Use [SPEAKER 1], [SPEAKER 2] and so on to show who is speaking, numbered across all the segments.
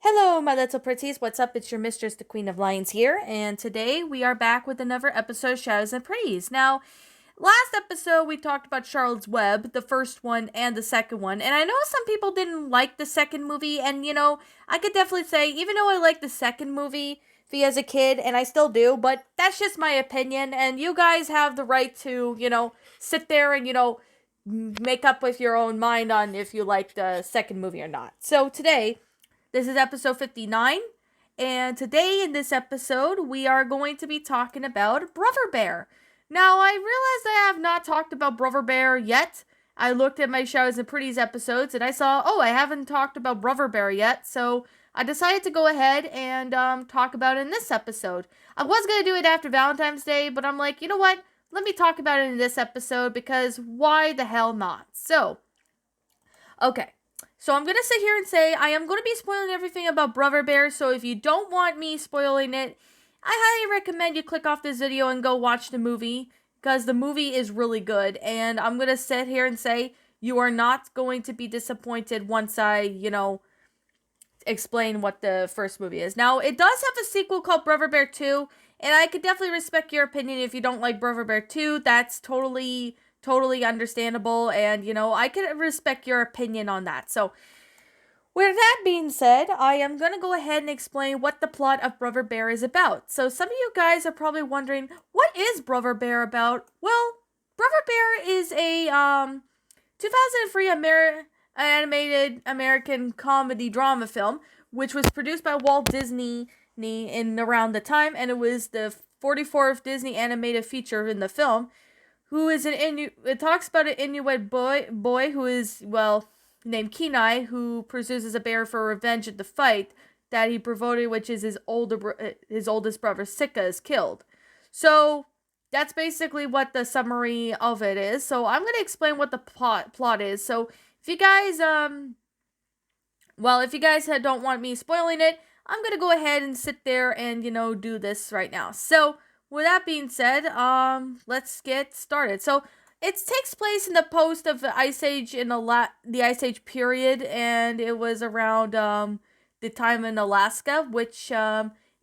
[SPEAKER 1] Hello, my little pretties. What's up? It's your mistress, the Queen of Lions here, and today we are back with another episode of Shadows and Pretties. Now, last episode we talked about Charlotte's Web, the first one and the second one, and I know some people didn't like the second movie, and I could definitely say, even though I liked the second movie as a kid, and I still do, but that's just my opinion, and you guys have the right to, sit there and, make up with your own mind on if you like the second movie or not. So today, this is episode 59, and today in this episode, we are going to be talking about Brother Bear. Now, I realized I have not talked about Brother Bear yet. I looked at my Shadows and Pretties episodes, and I saw, I haven't talked about Brother Bear yet, so I decided to go ahead and talk about it in this episode. I was going to do it after Valentine's Day, but I'm like, you know what? Let me talk about it in this episode, because why the hell not? So, okay. So I'm going to sit here and say I am going to be spoiling everything about Brother Bear, so if you don't want me spoiling it, I highly recommend you click off this video and go watch the movie, because the movie is really good, and I'm going to sit here and say you are not going to be disappointed once I, explain what the first movie is. Now, it does have a sequel called Brother Bear 2, and I could definitely respect your opinion if you don't like Brother Bear 2. That's totally understandable, and I could respect your opinion on that. So with that being said, I am going to go ahead and explain what the plot of Brother Bear is about. So some of you guys are probably wondering, what is Brother Bear about? Well, Brother Bear is a 2003 animated American comedy drama film, which was produced by Walt Disney in around the time, and it was the 44th Disney animated feature in the film. Who is it talks about an Inuit boy who is, named Kenai, who pursues as a bear for revenge at the fight that he provoked, which is his oldest brother Sika is killed. So that's basically what the summary of it is. So I'm going to explain what the plot is. So if you guys don't want me spoiling it, I'm going to go ahead and sit there and do this right now. So with that being said, let's get started. So it takes place in the post of the Ice Age the Ice Age period, and it was around the time in Alaska, which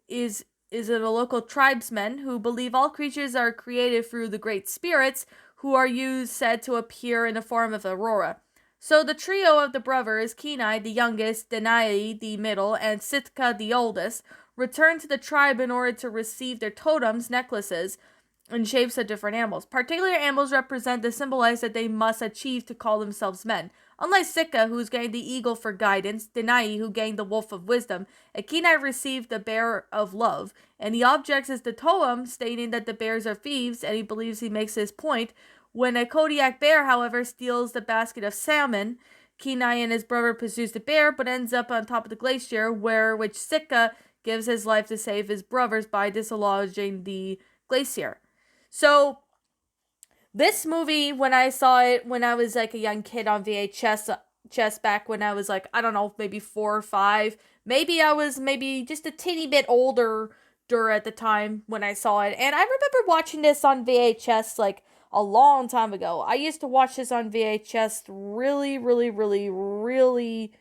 [SPEAKER 1] is a local tribesmen who believe all creatures are created through the great spirits, who are said to appear in the form of Aurora. So the trio of the brothers, Kenai the youngest, Denai the middle, and Sitka the oldest, return to the tribe in order to receive their totems, necklaces, in shapes of different animals. Particular animals represent the symbolize that they must achieve to call themselves men. Unlike Sika, who's gained the eagle for guidance, Denai, who gained the wolf of wisdom, and Kenai received the bear of love. And the object is the totem, stating that the bears are thieves, and he believes he makes his point. When a Kodiak bear, however, steals the basket of salmon, Kenai and his brother pursues the bear, but ends up on top of the glacier, which Sika gives his life to save his brothers by dislodging the glacier. So, this movie, when I saw it when I was like a young kid on VHS back when I was like, I don't know, maybe 4 or 5. Maybe I was just a teeny bit older at the time when I saw it. And I remember watching this on VHS like a long time ago. I used to watch this on VHS really, really, really, really,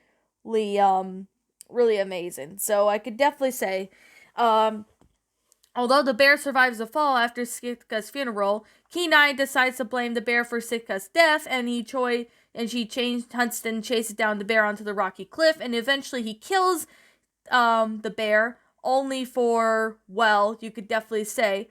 [SPEAKER 1] really amazing. So I could definitely say, although the bear survives the fall after Sitka's funeral, Kenai decides to blame the bear for Sitka's death, and hunts and chases down the bear onto the rocky cliff, and eventually he kills the bear, only for, you could definitely say,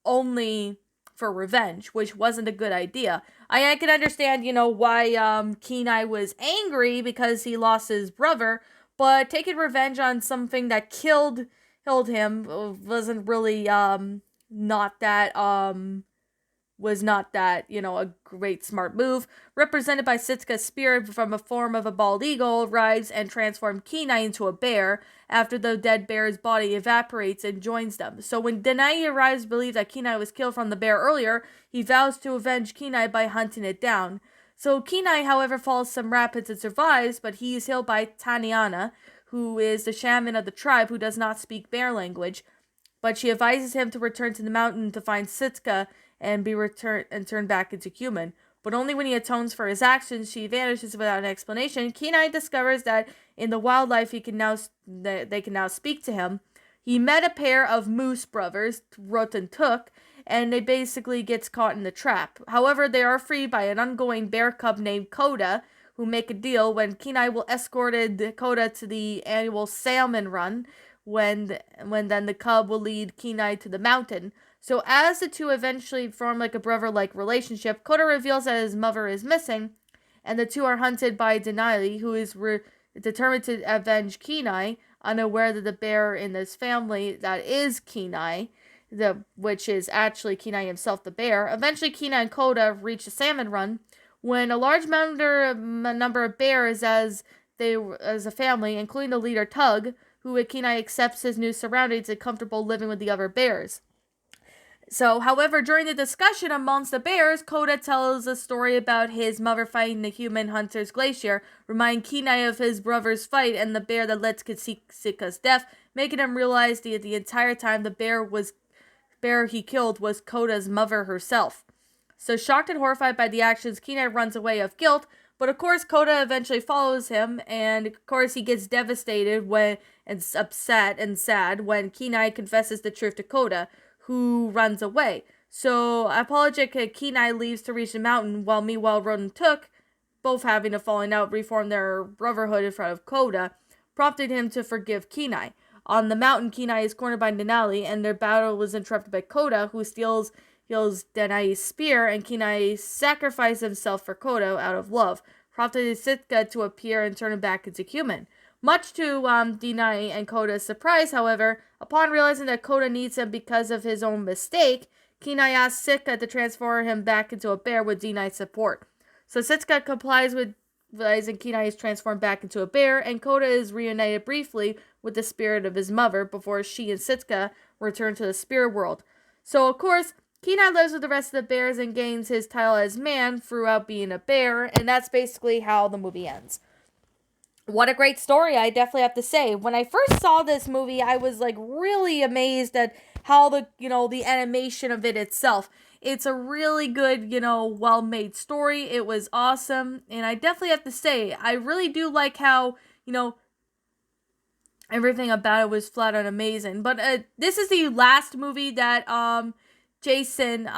[SPEAKER 1] only for revenge, which wasn't a good idea. I can understand, why Kenai was angry because he lost his brother, but taking revenge on something that killed him wasn't really not that a great smart move. Represented by Sitka's spirit from a form of a bald eagle, arrives and transforms Kenai into a bear after the dead bear's body evaporates and joins them. So when Denai arrives, believes that Kenai was killed from the bear earlier, he vows to avenge Kenai by hunting it down. So Kenai, however, falls some rapids and survives, but he is healed by Taniana, who is the shaman of the tribe who does not speak bear language, but she advises him to return to the mountain to find Sitka and turn back into human. But only when he atones for his actions, she vanishes without an explanation. Kenai discovers that in the wildlife they can now speak to him. He met a pair of moose brothers, Rut and Took, and they basically gets caught in the trap. However, they are freed by an ongoing bear cub named Coda, who make a deal when Kenai will escorted Coda to the annual salmon run, when then the cub will lead Kenai to the mountain. So as the two eventually form like a brother-like relationship, Coda reveals that his mother is missing, and the two are hunted by Denali, who is determined to avenge Kenai, unaware that the bear in this family that is Kenai, which is actually Kenai himself, the bear. Eventually, Kenai and Coda reach the salmon run when a large number of bears, as a family, including the leader Tug, who Kenai accepts his new surroundings and comfortable living with the other bears. So, however, during the discussion amongst the bears, Coda tells a story about his mother fighting the human hunter's glacier, reminding Kenai of his brother's fight and the bear that led to Sika's death, making him realize the entire time the bear he killed was Coda's mother herself. So, shocked and horrified by the actions, Kenai runs away of guilt, but of course Coda eventually follows him, and of course he gets devastated and upset and sad when Kenai confesses the truth to Coda, who runs away. So, apologetic Kenai leaves to reach the mountain, while meanwhile Rut and Took, both having a falling out, reform their brotherhood in front of Coda, prompted him to forgive Kenai. On the mountain, Kenai is cornered by Denali, and their battle is interrupted by Coda, who steals Denai's spear, and Kenai sacrifices himself for Coda out of love, prompting Sitka to appear and turn him back into human. Much to Denai and Coda's surprise, however, upon realizing that Coda needs him because of his own mistake, Kenai asks Sitka to transform him back into a bear with Denai's support. So Sitka complies with realizing Kenai is transformed back into a bear, and Coda is reunited briefly with the spirit of his mother before she and Sitka return to the spirit world. So, of course, Kenai lives with the rest of the bears and gains his title as man throughout being a bear, and that's basically how the movie ends. What a great story, I definitely have to say. When I first saw this movie, I was like really amazed at how the animation of it itself. It's a really good, well-made story. It was awesome, and I definitely have to say, I really do like how, everything about it was flat out amazing. But this is the last movie that Jason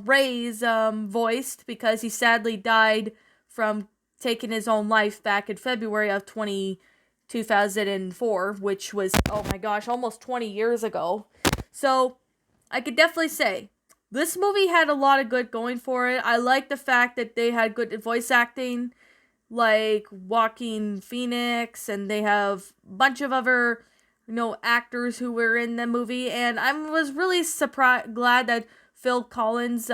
[SPEAKER 1] Reyes voiced, because he sadly died from taking his own life back in February of 2004, which was, oh my gosh, almost 20 years ago. So, I could definitely say, this movie had a lot of good going for it. I like the fact that they had good voice acting, like Joaquin Phoenix, and they have a bunch of other, actors who were in the movie, and I was really glad that Phil Collins,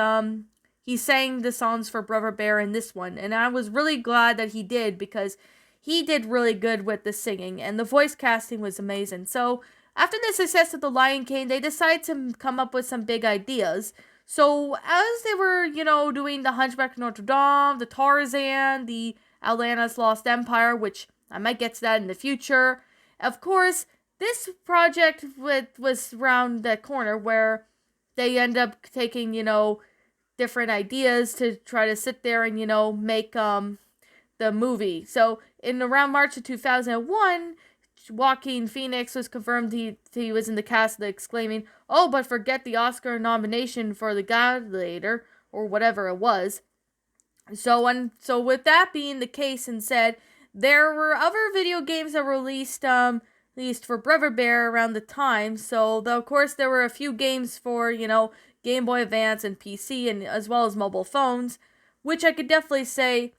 [SPEAKER 1] he sang the songs for Brother Bear in this one, and I was really glad that he did, because he did really good with the singing, and the voice casting was amazing. So, after the success of The Lion King, they decided to come up with some big ideas. So, as they were, doing The Hunchback of Notre Dame, the Tarzan, the Atlantis Lost Empire, which I might get to that in the future, of course, this project was around the corner where they end up taking, different ideas to try to sit there and, make the movie. So, in around March of 2001, Joaquin Phoenix was confirmed he was in the cast, exclaiming, "Oh, but forget the Oscar nomination for The Gladiator," or whatever it was. So with that being the case and said, there were other video games that were released for Brother Bear around the time. So, though, of course, there were a few games for, Game Boy Advance and PC, and as well as mobile phones, which I could definitely say,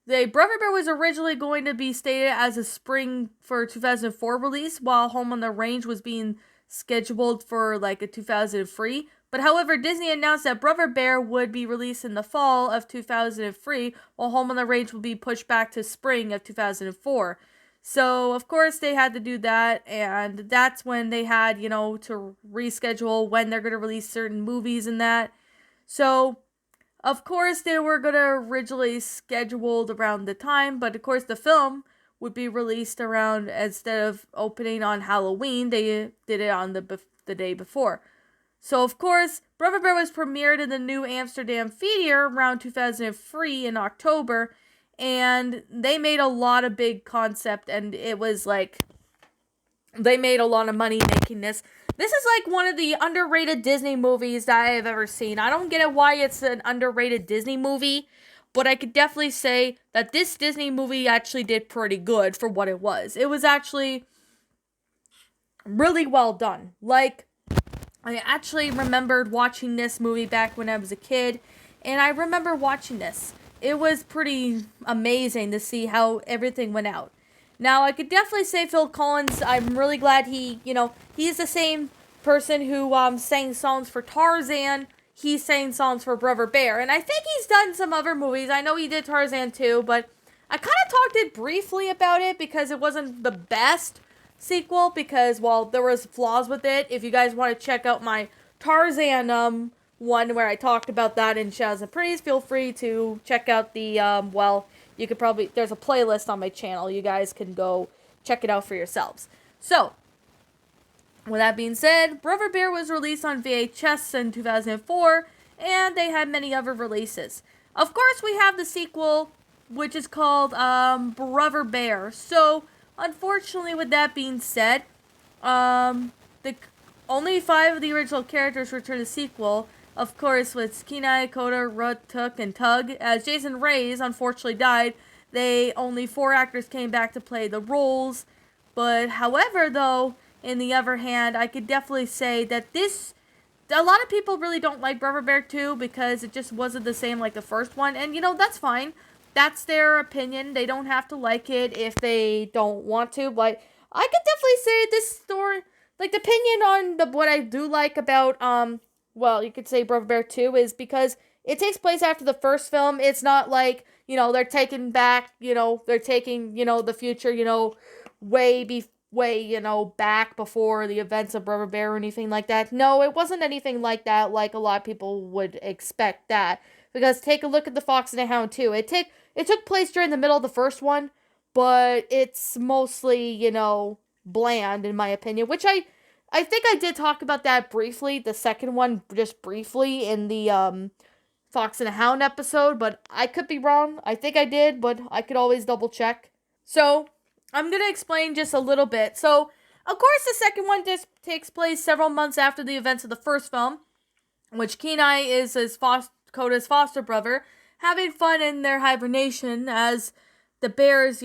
[SPEAKER 1] the Brother Bear was originally going to be stated as a spring for 2004 release, while Home on the Range was being scheduled for like a 2003. But however, Disney announced that Brother Bear would be released in the fall of 2003, while Home on the Range would be pushed back to spring of 2004. So, of course, they had to do that, and that's when they had, to reschedule when they're going to release certain movies and that. So, of course, they were going to originally scheduled around the time, but of course, the film would be released around, instead of opening on Halloween, they did it on the day before. So, of course, Brother Bear was premiered in the New Amsterdam Theater around 2003 in October, and they made a lot of big concept, and it was like they made a lot of money making this. This is like one of the underrated Disney movies that I have ever seen. I don't get it why it's an underrated Disney movie, but I could definitely say that this Disney movie actually did pretty good for what it was. It was actually really well done. Like, I actually remembered watching this movie back when I was a kid, and I remember watching this. It was pretty amazing to see how everything went out. Now, I could definitely say Phil Collins, I'm really glad he's the same person who sang songs for Tarzan. He sang songs for Brother Bear, and I think he's done some other movies. I know he did Tarzan too, but I kind of talked it briefly about it because it wasn't the best sequel, because, well, there was flaws with it. If you guys want to check out my Tarzan one where I talked about that in Shadows and Pretties, feel free to check out the you could probably, there's a playlist on my channel. You guys can go check it out for yourselves. So, with that being said, Brother Bear was released on VHS in 2004, and they had many other releases. Of course, we have the sequel, which is called Brother Bear. So, unfortunately, with that being said, the only 5 of the original characters return the sequel. Of course, with Kenai, Koda, Rut, Tuk, and Tug. As Jason Reyes unfortunately died, only 4 actors came back to play the roles. But however, though, in the other hand, I could definitely say that a lot of people really don't like Brother Bear 2 because it just wasn't the same like the first one. And, that's fine. That's their opinion. They don't have to like it if they don't want to. But I could definitely say this story, like, the opinion on what I do like about, well, you could say Brother Bear 2 is because it takes place after the first film. It's not like, they're taking back, they're taking, the future, way, back before the events of Brother Bear or anything like that. No, it wasn't anything like that, like a lot of people would expect that. Because take a look at The Fox and the Hound 2. It took place during the middle of the first one, but it's mostly, bland in my opinion, which I think I did talk about that briefly, the second one, just briefly in the Fox and the Hound episode, but I could be wrong. I think I did, but I could always double check. So, I'm going to explain just a little bit. So, of course, the second one just takes place several months after the events of the first film, which Kenai is Koda's foster brother, having fun in their hibernation as the bears,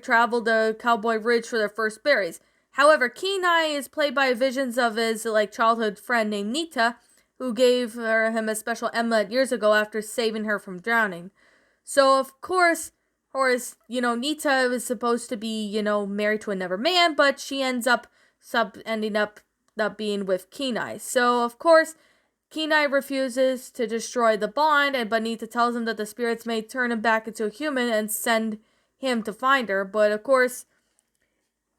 [SPEAKER 1] travel to Cowboy Ridge for their first berries. However, Kenai is played by visions of his childhood friend named Nita, who gave him a special amulet years ago after saving her from drowning. So, of course, Horace, Nita is supposed to be, married to another man, but she ends up ending up being with Kenai. So, of course, Kenai refuses to destroy the bond, but Nita tells him that the spirits may turn him back into a human and send him to find her. But, of course,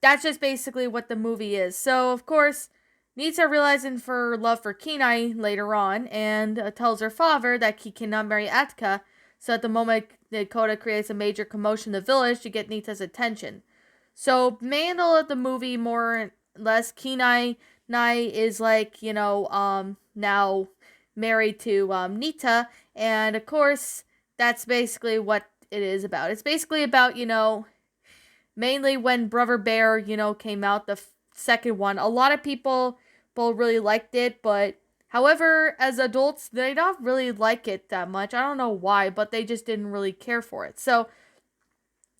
[SPEAKER 1] that's just basically what the movie is. So, of course, Nita realizing her love for Kenai later on and tells her father that he cannot marry Atka. So at the moment, Dakota creates a major commotion in the village to get Nita's attention. So, middle of the movie, more or less, Kenai is now married to Nita. And, of course, that's basically what it is about. It's basically about, mainly when Brother Bear, came out, the second one. A lot of people really liked it, but however, as adults, they don't really like it that much. I don't know why, but they just didn't really care for it. So,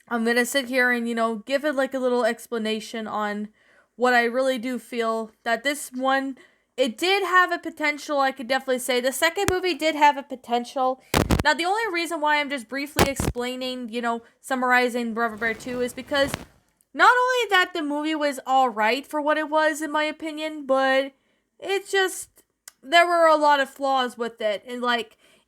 [SPEAKER 1] I'm going to sit here and, give it like a little explanation on what I really do feel that this one, it did have a potential, I could definitely say. The second movie did have a potential. Now, the only reason why I'm just briefly explaining, summarizing Brother Bear 2 is because not only that the movie was alright for what it was, in my opinion, but it's just, there were a lot of flaws with it. And,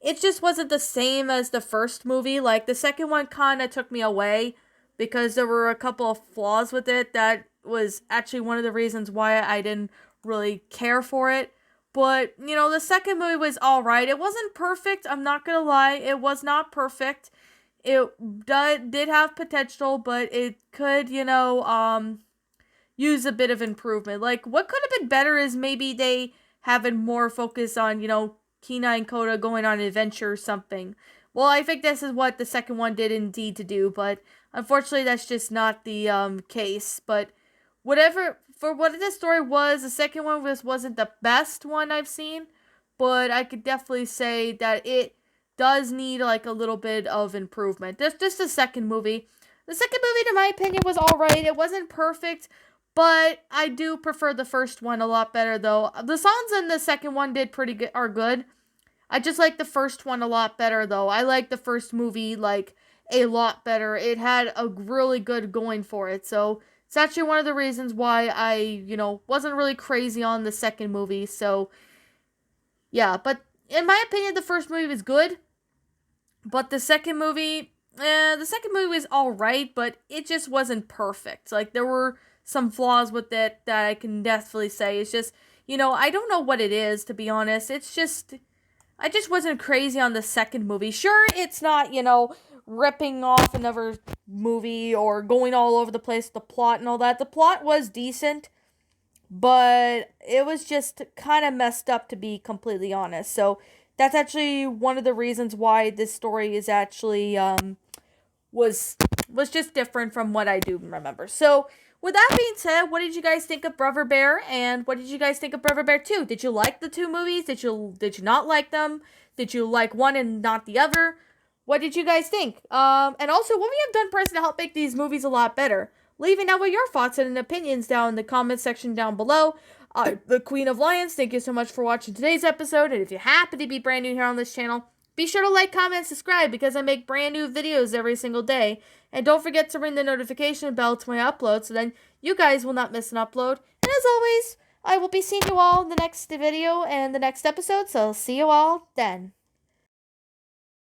[SPEAKER 1] it just wasn't the same as the first movie. The second one kind of took me away because there were a couple of flaws with it that was actually one of the reasons why I didn't really care for it. But, the second movie was alright. It wasn't perfect, I'm not gonna lie. It was not perfect. It did have potential, but it could, use a bit of improvement. What could have been better is maybe they having more focus on, Kenai and Koda going on an adventure or something. Well, I think this is what the second one did indeed to do, but unfortunately, that's just not the case. But whatever for what this story was, the second one wasn't the best one I've seen, but I could definitely say that it does need like a little bit of improvement. There's just the second movie. The second movie, in my opinion, was all right. It wasn't perfect, but I do prefer the first one a lot better. Though the songs in the second one did pretty good, are good. I just like the first one a lot better though. I like the first movie like a lot better. It had a really good going for it. So it's actually one of the reasons why I, wasn't really crazy on the second movie. So yeah, but in my opinion, the first movie was good, but the second movie was all right, but it just wasn't perfect. Like there were some flaws with it that I can definitely say. It's just, I don't know what it is to be honest. It's just I just wasn't crazy on the second movie. Sure, it's not, ripping off another movie or going all over the place with the plot and all that. The plot was decent, but it was just kind of messed up to be completely honest. So that's actually one of the reasons why this story is actually was was just different from what I do remember. So, with that being said, what did you guys think of Brother Bear, and what did you guys think of Brother Bear 2? Did you like the two movies? Did you not like them? Did you like one and not the other? What did you guys think? And also, what we have done person to help make these movies a lot better? Leaving out with your thoughts and opinions down in the comment section down below. The Queen of Lions, thank you so much for watching today's episode, and if you happen to be brand new here on this channel, be sure to like, comment, and subscribe because I make brand new videos every single day. And don't forget to ring the notification bell to my upload so then you guys will not miss an upload. And as always, I will be seeing you all in the next video and the next episode, so see you all then.